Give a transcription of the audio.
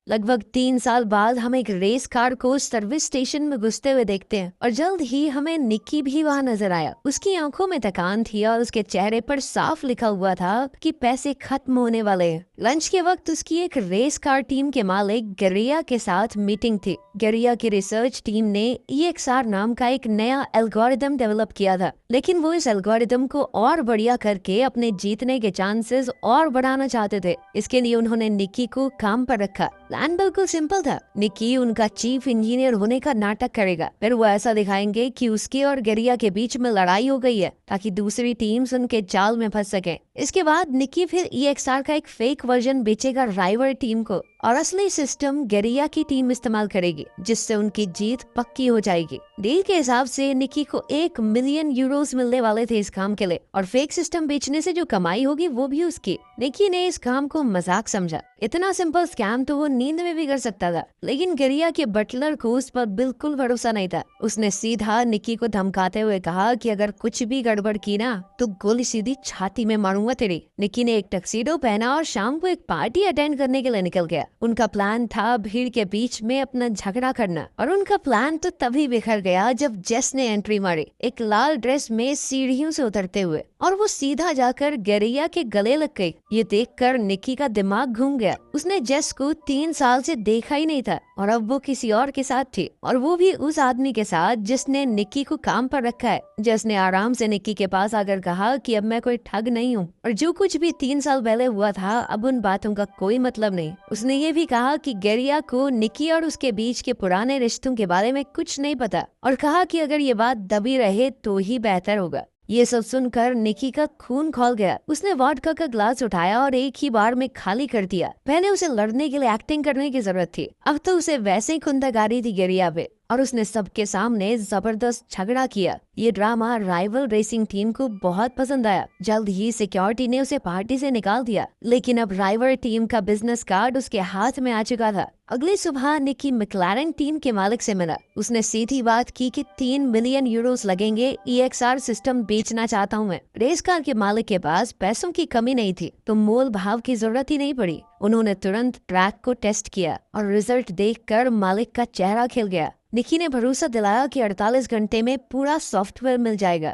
लगभग 3 साल बाद हम एक रेस कार को सर्विस स्टेशन में घुसते हुए देखते हैं और जल्द ही हमें निक्की भी वहाँ नजर आया। उसकी आंखों में थकान थी और उसके चेहरे पर साफ लिखा हुआ था कि पैसे खत्म होने वाले हैं। लंच के वक्त उसकी एक रेस कार टीम के मालिक गरिया के साथ मीटिंग थी। गरिया की रिसर्च टीम ने EXR नाम का एक नया एल्गोरिदम डेवलप किया था, लेकिन वो इस एल्गोरिदम को और बढ़िया करके अपने जीतने के चांसेस और बढ़ाना चाहते थे। इसके लिए उन्होंने निक्की को काम पर रखा। प्लान बिल्कुल सिंपल था। निक्की उनका चीफ इंजीनियर होने का नाटक करेगा, फिर वो ऐसा दिखाएंगे कि उसके और गरिया के बीच में लड़ाई हो गई है ताकि दूसरी टीम्स उनके जाल में फंस सके। इसके बाद निक्की फिर EXR का एक फेक वर्जन बेचेगा राइवल टीम को और असली सिस्टम गरिया की टीम इस्तेमाल करेगी, जिससे उनकी जीत पक्की हो जाएगी। डील के हिसाब से निक्की को 1 मिलियन यूरोस मिलने वाले थे इस काम के लिए, और फेक सिस्टम बेचने से जो कमाई होगी वो भी उसकी। निक्की ने इस काम को मजाक समझा। इतना सिंपल स्कैम तो वो नींद में भी कर सकता था, लेकिन गरिया के बटलर को उस पर बिल्कुल भरोसा नहीं था। उसने सीधा निक्की को धमकाते हुए कहा कि अगर कुछ भी गड़बड़ की ना तो गोली सीधी छाती में मारूंगा तेरी। निक्की ने एक टक्सीडो पहना और शाम को एक पार्टी अटेंड करने के लिए निकल गया। उनका प्लान था भीड़ के बीच में अपना झगड़ा करना, और उनका प्लान तो तभी बिखर गया जब जेस ने एंट्री मारी, एक लाल ड्रेस में सीढ़ियों से उतरते हुए, और वो सीधा जाकर गरिया के गले लग गई। ये देखकर निक्की का दिमाग घूम गया। उसने जेस को 3 साल से देखा ही नहीं था और अब वो किसी और के साथ थी, और वो भी उस आदमी के साथ जिसने निक्की को काम पर रखा है। जेस ने आराम से निक्की के पास आकर कहा कि अब मैं कोई ठग नहीं हूँ, और जो कुछ भी 3 साल पहले हुआ था अब उन बातों का कोई मतलब नहीं। उसने ये भी कहा कि गरिया को निक्की और उसके बीच के पुराने रिश्तों के बारे में कुछ नहीं पता, और कहा कि अगर ये बात दबी रहे तो ही बेहतर होगा। ये सब सुनकर निक्की का खून खौल गया। उसने वोडका का ग्लास उठाया और एक ही बार में खाली कर दिया। पहले उसे लड़ने के लिए एक्टिंग करने की जरूरत थी, अब तो उसे वैसे ही खुंदकारी थी गरिया पे, और उसने सबके सामने जबरदस्त झगड़ा किया। ये ड्रामा राइवल रेसिंग टीम को बहुत पसंद आया। जल्द ही सिक्योरिटी ने उसे पार्टी से निकाल दिया, लेकिन अब राइवल टीम का बिजनेस कार्ड उसके हाथ में आ चुका था। अगली सुबह निक्की मैक्लारेन टीम के मालिक से मिला। उसने सीधी बात की कि 3 मिलियन यूरोस लगेंगे, EXR सिस्टम बेचना चाहता हूँ मैं। रेस कार के मालिक के पास पैसों की कमी नहीं थी, तो मोल भाव की जरूरत ही नहीं पड़ी। उन्होंने तुरंत ट्रैक को टेस्ट किया और रिजल्ट देखकर मालिक का चेहरा खिल गया। निक्की ने भरोसा दिलाया कि 48 घंटे में पूरा सॉफ्टवेयर मिल जाएगा।